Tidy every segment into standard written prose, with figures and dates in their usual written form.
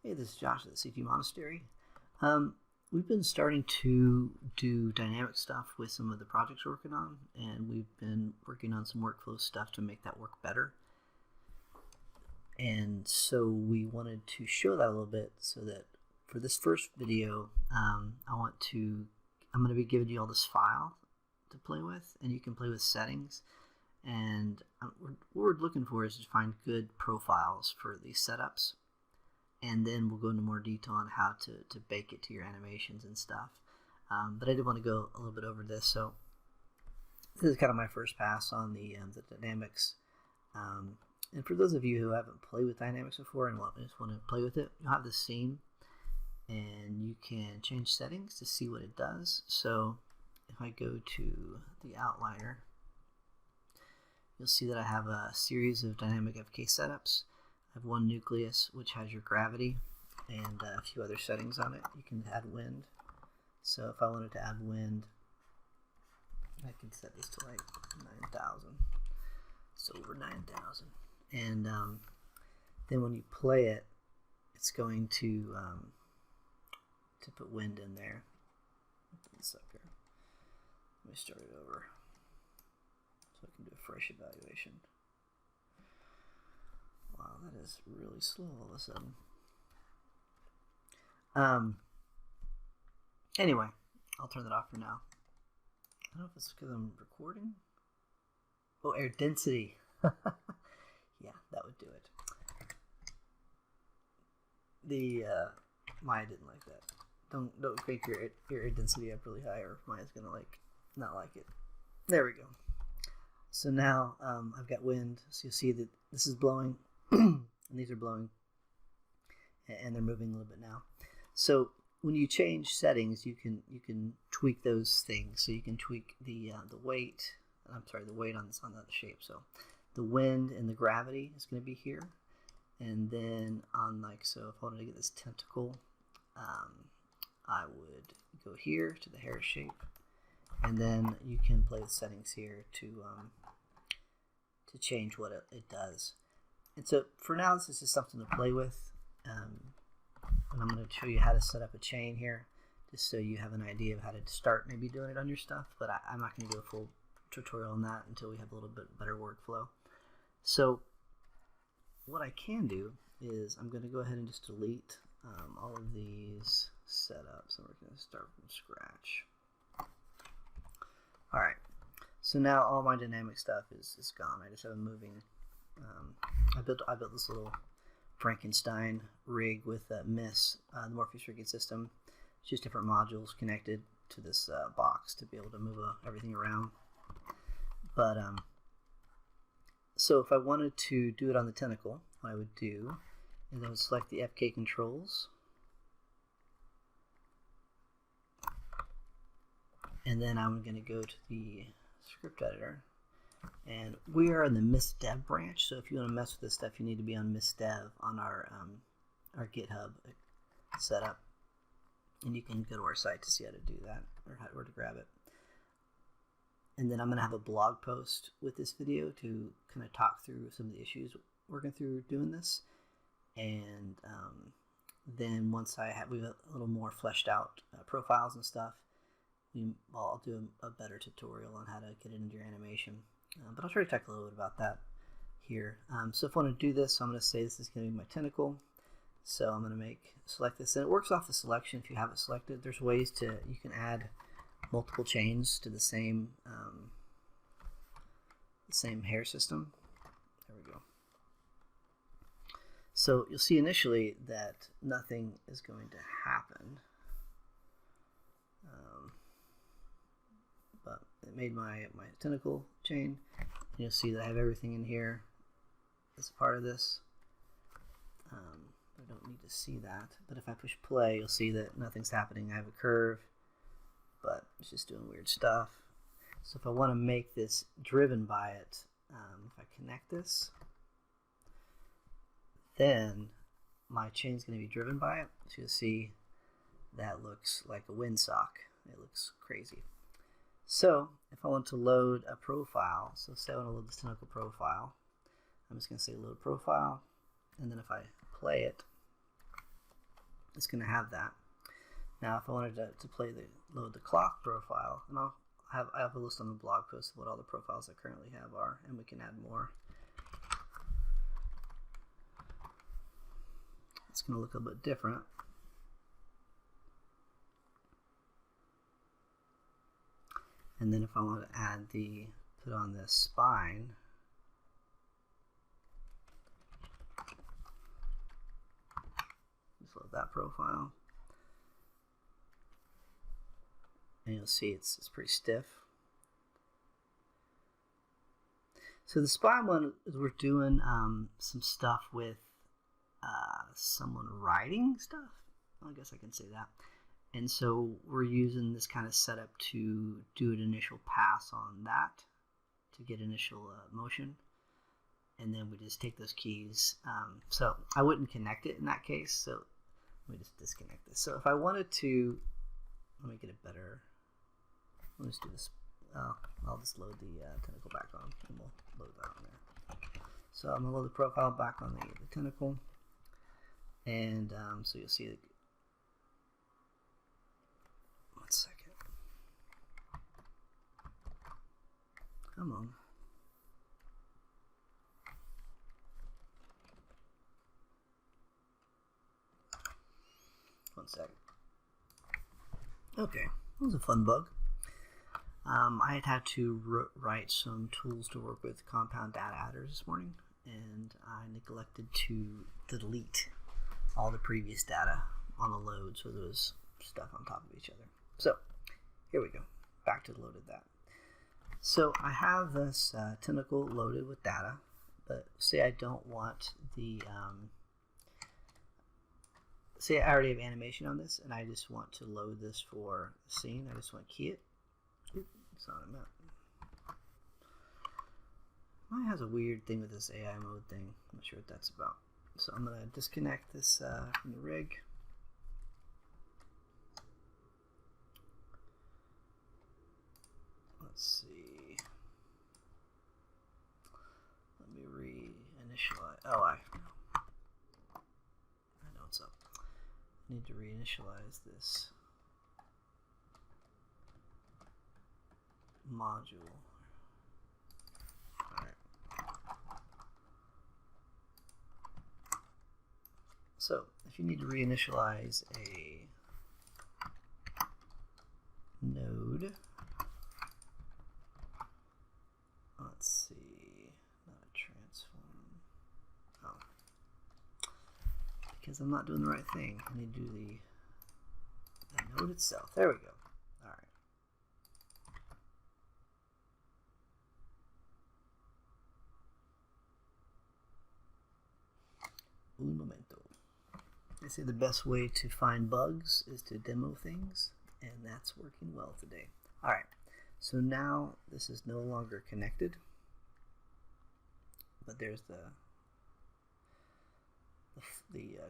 Hey, this is Josh at the CG Monastery. We've been starting to do dynamic stuff with some of the projects we're working on, and we've been working on some workflow stuff to make that work better. And so we wanted to show that a little bit so that for this first video, I'm going to be giving you all this file to play with, and you can play with settings. And what we're looking for is to find good profiles for these setups. And then we'll go into more detail on how to bake it to your animations and stuff. But I did want to go a little bit over this. So this is kind of my first pass on the dynamics. And for those of you who haven't played with dynamics before and just want to play with it, you'll have this scene, and you can change settings to see what it does. So if I go to the outliner, you'll see that I have a series of dynamic FK setups. I have one nucleus, which has your gravity and a few other settings on it. You can add wind. So if I wanted to add wind, I can set this to like 9,000. So over 9,000. And then when you play it, it's going to put wind in there. Let me start it over so I can do a fresh evaluation. Wow, that is really slow all of a sudden. Anyway, I'll turn that off for now. I don't know if it's because I'm recording. Oh, air density. Yeah, that would do it. The Maya didn't like that. Don't crank your air density up really high, or Maya's gonna not like it. There we go. So now I've got wind, so you'll see that this is blowing. And these are blowing, and they're moving a little bit now. So when you change settings, you can tweak those things. So you can tweak the weight. The weight on the shape. So the wind and the gravity is going to be here, and then so if I wanted to get this tentacle, I would go here to the hair shape, and then you can play with settings here to change what it does. And so for now, this is just something to play with. And I'm going to show you how to set up a chain here, just so you have an idea of how to start maybe doing it on your stuff. But I'm not going to do a full tutorial on that until we have a little bit better workflow. So what I can do is I'm going to go ahead and just delete all of these setups, and we're going to start from scratch. All right. So now all my dynamic stuff is gone. I just have a moving. I built this little Frankenstein rig with MIS, the Morpheus rigging system. It's just different modules connected to this box to be able to move everything around. But so if I wanted to do it on the tentacle, what I would do is I would select the FK controls, and then I'm going to go to the script editor. And we are in the MissDev branch, so if you want to mess with this stuff, you need to be on MissDev on our GitHub setup, and you can go to our site to see how to do that or where to grab it. And then I'm going to have a blog post with this video to kind of talk through some of the issues working through doing this, and then once we have a little more fleshed out profiles and stuff, I'll do a better tutorial on how to get it into your animation. But I'll try to talk a little bit about that here. So if I want to do this, I'm going to say this is going to be my tentacle. So I'm going to select this, and it works off the selection if you have it selected. There's ways you can add multiple chains to the same hair system. There we go. So you'll see initially that nothing is going to happen. But it made my tentacle chain. And you'll see that I have everything in here as a part of this. I don't need to see that. But if I push play, you'll see that nothing's happening. I have a curve, but it's just doing weird stuff. So if I want to make this driven by it, if I connect this, then my chain is going to be driven by it. So you'll see that looks like a windsock. It looks crazy. So if I want to load a profile, so say I want to load this tentacle profile, I'm just going to say load profile, and then if I play it, it's going to have that. Now, if I wanted to load the clock profile, and I have a list on the blog post of what all the profiles I currently have are, and we can add more. It's going to look a bit different. And then if I want to add put on this spine, just load that profile. And you'll see it's pretty stiff. So the spine one is we're doing some stuff with someone writing stuff. I guess I can say that. And so we're using this kind of setup to do an initial pass on that to get initial motion. And then we just take those keys. So I wouldn't connect it in that case. So let me just disconnect this. So if I wanted to, let me get it better. Let's do this. I'll just load the tentacle back on, and we'll load that on there. So I'm going to load the profile back on the tentacle. And so you'll see it. One second. Come on. One second. Okay, that was a fun bug. I had to write some tools to work with compound data adders this morning, and I neglected to delete all the previous data on the load, so there was stuff on top of each other. So here we go, back to loaded that. So I have this tentacle loaded with data, but say I don't want the say I already have animation on this, and I just want to load this for the scene. I just want to key it. It's not a map. Mine has a weird thing with this AI mode thing. I'm not sure what that's about. So I'm going to disconnect this from the rig. Let's see. Let me reinitialize. Oh, I know what's up. I need to reinitialize this module. Alright. So if you need to reinitialize a node, let's see, not a transform. Oh, because I'm not doing the right thing. I need to do the node itself. There we go. Un momento. They say the best way to find bugs is to demo things, and that's working well today. Alright, so now this is no longer connected, but there's the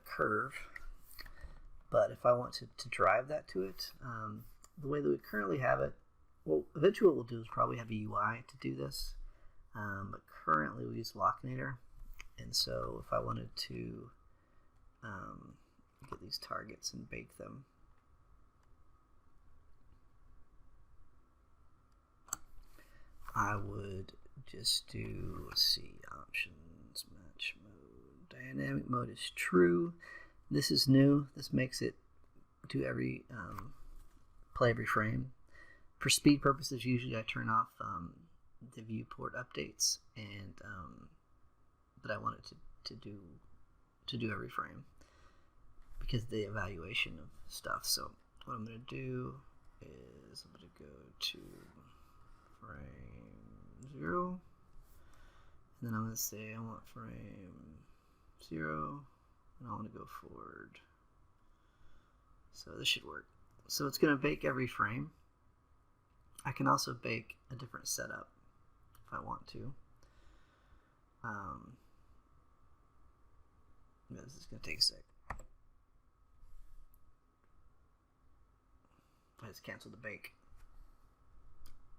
curve. But if I want to drive that to it, the way that we currently have it, well, eventually what we'll do is probably have a UI to do this, but currently we use locinator. And so if I wanted to get these targets and bake them, I would just do, let's see, options, match mode, dynamic mode is true. This is new. This makes it do play every frame. For speed purposes, usually I turn off the viewport updates, and but I want it to do every frame because of the evaluation of stuff. So what I'm going to do is I'm going to go to frame 0, and then I'm going to say I want frame 0, and I want to go forward. So this should work. So it's going to bake every frame. I can also bake a different setup if I want to. This is going to take a sec. I just canceled the bake.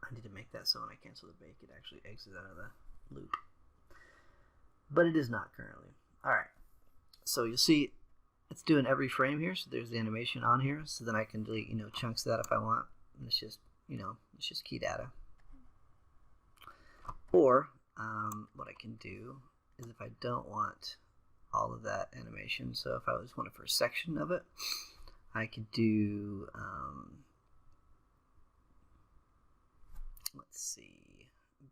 I need to make that so when I cancel the bake, it actually exits out of the loop. But it is not currently. Alright, so you'll see it's doing every frame here, so there's the animation on here, so then I can delete, chunks of that if I want, and it's just, it's just key data. Or what I can do is if I don't want all of that animation, so if I just want it for a section of it, I could do, let's see,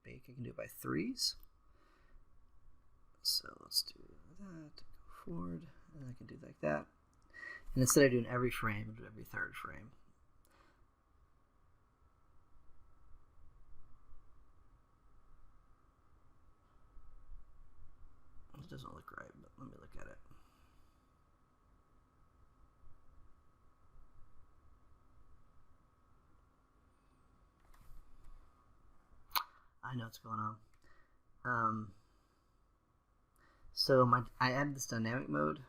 I can do it by 3s. So let's do that, go forward, and I can do like that. And instead of doing every frame, I'll do every 3rd frame. It doesn't look right, but let me look at it. I know what's going on. So I added this dynamic mode,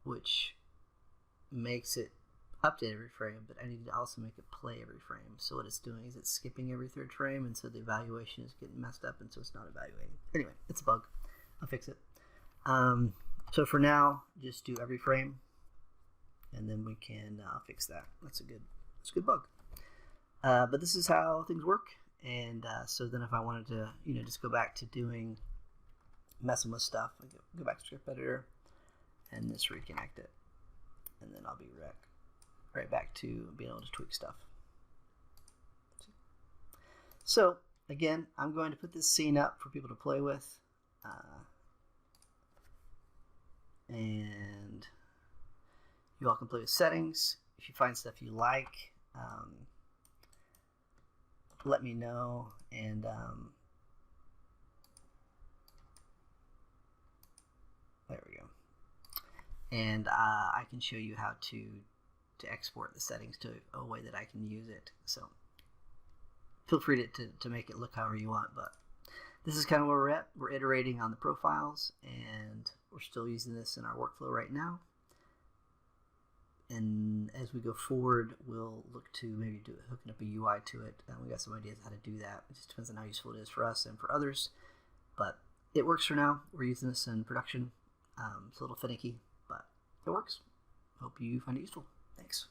which makes it update every frame, but I need to also make it play every frame. So what it's doing is it's skipping every 3rd frame, and so the evaluation is getting messed up, and so it's not evaluating. Anyway, it's a bug. I'll fix it. So for now, just do every frame, and then we can fix that. That's a good bug. But this is how things work. And so then if I wanted to, just go back to messing with stuff, I go back to script editor and just reconnect it. And then I'll be right back to being able to tweak stuff. So again, I'm going to put this scene up for people to play with. And you all can play with settings. If you find stuff you like, let me know, and there we go. And I can show you how to export the settings to a way that I can use it. So feel free to make it look however you want, but this is kind of where we're at. We're iterating on the profiles, and we're still using this in our workflow right now. And as we go forward, we'll look to maybe hooking up a UI to it. And we got some ideas how to do that. It just depends on how useful it is for us and for others. But it works for now. We're using this in production. It's a little finicky, but it works. Hope you find it useful. Thanks.